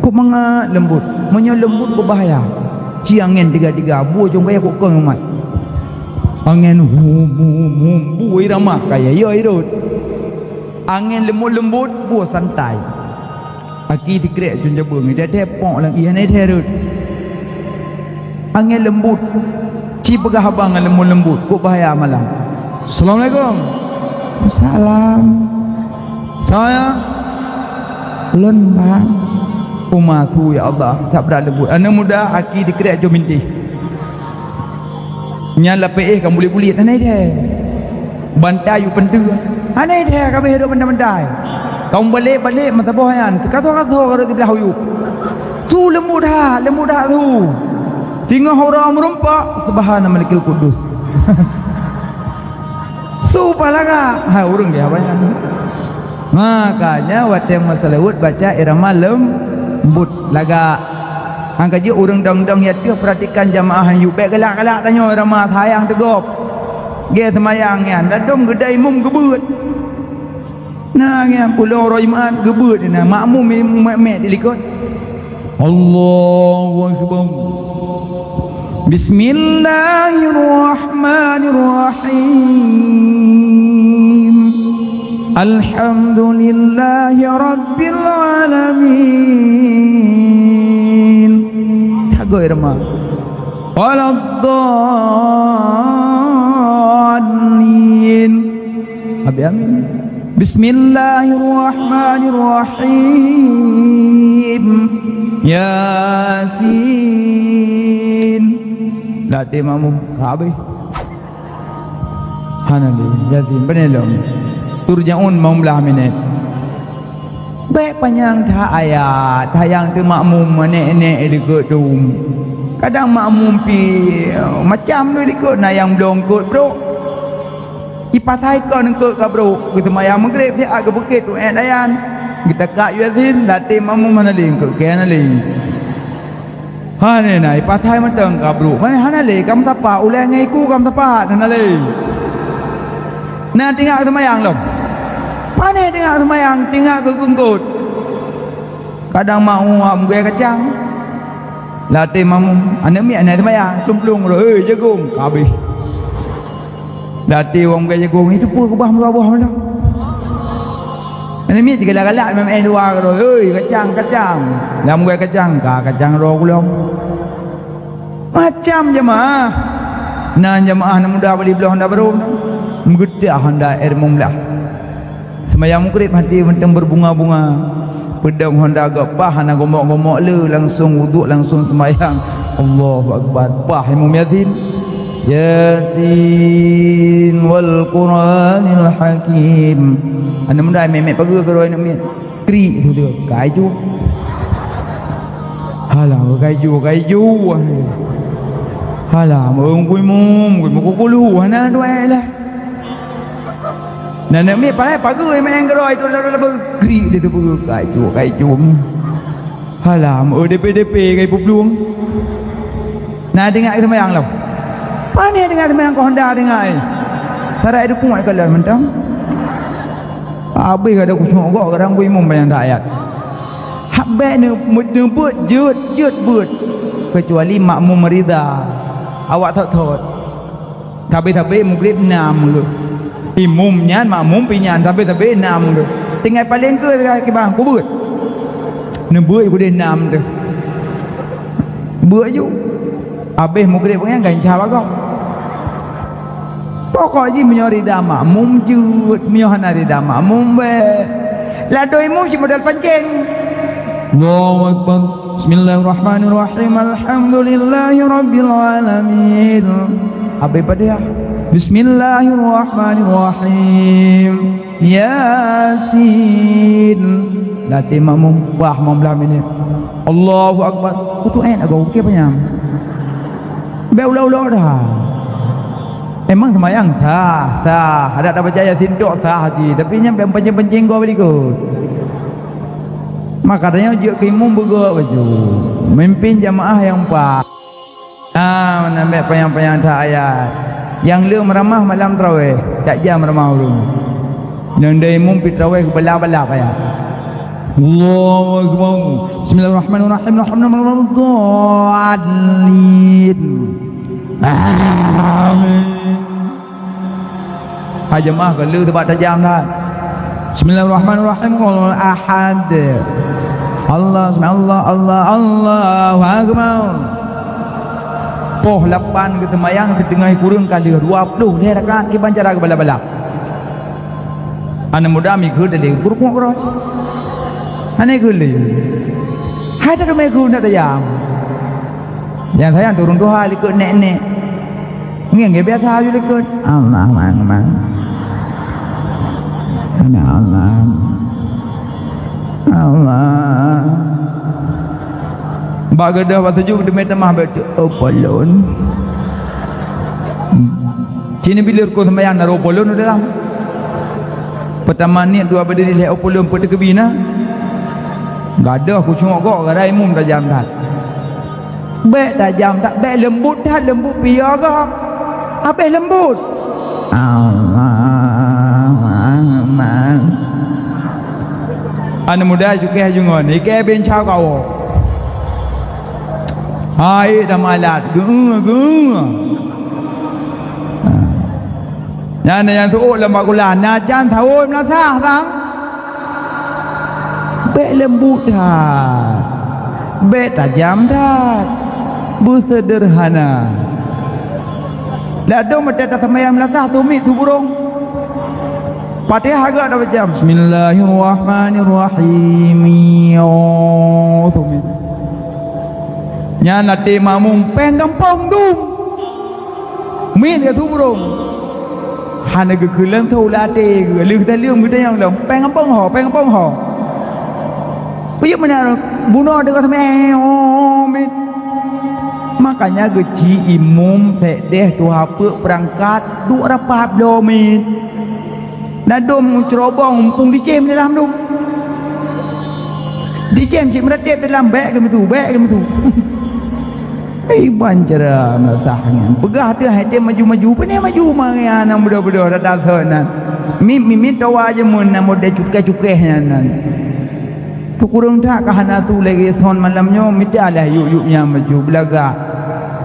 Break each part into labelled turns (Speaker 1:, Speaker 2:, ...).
Speaker 1: Kok mengat lembut. Menyo lembut kok bahaya. Ci angin tiga-tiga bu jong kaya kok keng umat. Angin bu irama kaya yo irut. Angin lembut-lembut bu santai. Aki dikrek jun jabung dia tepok lang iya nei terut. Angin lembut. Ci pegah abang lembut-lembut kok bahaya malam. Assalamualaikum. Salam. Saya lembang. Umatu ya Allah tak berada lembut. Anak muda aki dikrek jo minti. Nyala pe kamu boleh bulit anai dia. Bantai you pentu. Anai dia kami hidup benda-benda. Kamu balik mata boyan. Kata-kata kalau di belah you. Tu lembut dah tu. Tinggal orang merempak subhana malikil kudus. Supalaga. Hai urang dia banyak. Makanya waktu masalahut baca irama lembut laga. Angka je orang dong-dong ya tu perhatikan jamaah yang baik gelak-gelak tanya irama sayang tegop. Dia semayang yan, dadom gedai mum gebut. Nah yan pulau roiman gebut na makmum mek dilikut. Allahu akbar. Bismillahirrahmanirrahim. Alhamdulillahi rabbil alamin. Hago irama. Waladdallin. Abi amin. Bismillahirrahmanirrahim. Yasin. Latih mamu habis. Hanali Yasin penelong. Turjaun mau belah minit. Baik panjang dah ayat, tayang tu makmum nek-nek ikut tu. Kadang makmum pi macam tu ikut nak yang belum ikut bro. Ipatai kau nak ikut bro. Kita mayang maghrib dia agak bukit tu dayan. Kita kak Yasin latih makmum mana lagi ikut kian lagi. Ha ni nak ipatai matang ka bro. Mana hana lagi kamu tapa ulai ngai ku kamu tapa hana lagi. Nah tinggal kita mayang loh. Mana tengah semayang, tinggal ke kungkut. Kadang mau gue kacang. Latih mamu, anak mi anak semayang, plung-plung rồi, jagung, habis. Latih orang gue jagung, itu pun kubah muka-buah dah. Anak mi juga galak memang dua rồi, kacang. Lam gue kacang ro kulong. Macam jemaah. Nah jemaah nak muda beli belah Honda baru. Menggedah Honda air mumlah. Semayang maghrib hati macam berbunga-bunga. Pedang Honda agak pah nak gomok-gomok le langsung wuduk langsung semayang. Allahu akbar. Pah Imam Yasin. Yasin wal Quranil Hakim. Anda muda memek pagi ke roi nak kri tu dia. Kayu. Halah kayu. Halah mung kuimum kukulu hana duai lah. Nah nak mi pai pagi main geroi tu kri dia tu kayu. Halam DP kai pupluang. Nah dengar itu mayang lah. Pani dengar mayang ko Honda dengar ai. Tarai itu kuat kalau mentang. Habis ada kusuk kok kadang ku imam bayang ayat. Habis ni mudebut jut but. Kecuali makmum merida. Awak tak thot. Tapi maghrib 6 lu. Imum nyan makmum pinyan tapi enam tu. Tinggal paling ke bang kubut. Nebut ibu dia 6 tu. Buat ju. Habis maghrib kan gancah bagak. Pokok ji menyori dah makmum jut, menyahana dah makmum be. La doi mu si modal pancing. Allahu akbar. Bismillahirrahmanirrahim. Alhamdulillahirabbil alamin. Habis pada Bismillahirrahmanirrahim. Yasin. Latih makmum wah belah minit. Allahu akbar. Kutu ayat agak okey panjang. Beula-ula dah. Emang semayang sah. Ada tak baca Yasin dok sah haji. Tapi nyampe pencing-pencing kau balik kot. Maka katanya ujung ke imam bergerak baju. Memimpin jamaah yang pak. Menambah panjang-panjang tak ayat. Yang lu meramah malam tarawih, tak jam meramah lu. Yang dia imam pi tarawih ke bala-bala payah. Allahu Akbar. Bismillahirrahmanirrahim. Alhamdulillahirrahmanirrahim. Amin. Hai jemaah kan lư tempat tajam dah. Bismillahirrahmanirrahim. Qul ahad. Allah subhanallah Allah Allahu Akbar. Poh lapan kita mayang kita tengah kurang kali 20 dia rakaat ke bancara ke bala-bala. Ana muda mi ke dali buruk keras. Ane ke le. Hai tak mai ke nak tajam. Yang saya turun doa ikut nek-nek. Ngeng biasa aja ikut. Allah Akbar. Allah. Allah. Bagedah waktu juga demi temah betul. Oh polon. Cini bilir ko sembahyang naro polon dalam. Pertama ni dua berdiri leh polon pada kebina. Gadah aku cuma kok gadai mum tajam dah. Bek tajam tak bek lembut dah lembut pia ke. Apa lembut? Allah. Ane muda juga jungon. Ike ben chao kau. Hai dah malat. Yang tu lembak gula. Najan tahu melasah sang. Bek lembut dah. Bek tajam dah. Bersederhana. Ladong mata tamayam melasah tumit tu burung. Fatihah agak dah macam Bismillahirrahmanirrahim. Tumit. Nya nate mamung peng kampung dum. Min ke tu burung. Hana ke kelang thau late ke lư ta lương kita yang lam peng kampung ho. Bây mana bunuh dekat mit. Makanya geci imum deh tu apa perangkat duk rapap domit. Nadum cerobong umpung dicem dalam dum. Dicem cik meratip dalam beg ke tu. Iban cara mesahnya. Begah dia hati maju-maju pene maju mangya nang budak-budak datang sana. Mimit tawa aja mun nak model cukai-cukainya nan. Tu kurang tak kahana tu lagi son malamnya midalah yuk-yuknya maju belaga.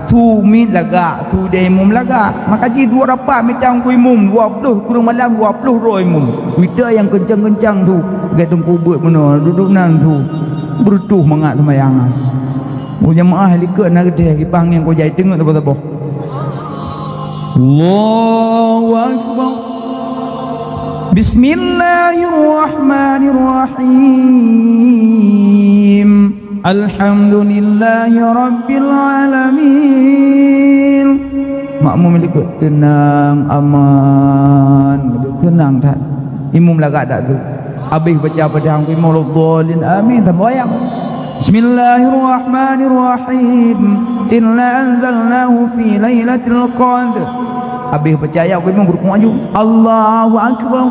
Speaker 1: Tu mit laga, tu dai mum laga. Maka ji dua rapat mitang kui mum 20 kurang malam 20 roi mum. Mita yang kencang-kencang tu, gatung kubut mana duduk nang tu. Berutuh mangat semayangan. Oh jemaah likut nak gede kipang yang kau jai tengok apa-apa. Allahu Akbar. Bismillahirrahmanirrahim. Alhamdulillahi rabbil alamin. Makmum likut tenang, aman, tenang tak. Imam lagak tak tu. Habis baca pada hang imam dolin amin sembahyang. Bismillahirrahmanirrahim. Inna anzalnahu fi lailatul qadr. Habis percaya aku memang rukuk maju. Allahu Akbar.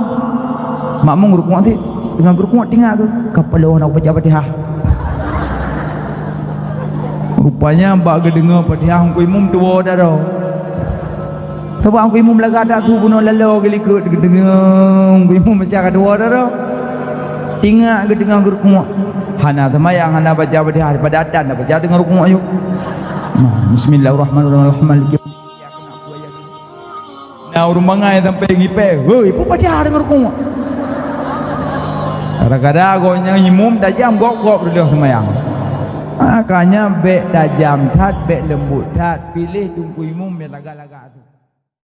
Speaker 1: Makmum rukuk tu. Dengan rukuk tinggal ke? Kepala nak baca Fatihah. Rupanya bak dengar Fatihah aku imam tua dah dah. Sebab aku imam laga tak tu bunuh lalu ke likut dengar aku imam baca kedua dah dah. Tinggal ke dengar rukuk. Hana semayang hana baca Fatihah pada atan dah baca dengar rukuk ayo. Bismillahirrahmanirrahim. Nah urumangai sampai ngipe. Hoi, pu Fatihah dengar rukuk. Kadang-kadang kau yang imum tajam gok-gok dah semayang. Makanya bek tajam tat, bek lembut tat, pilih tunggu imum yang laga-laga tu.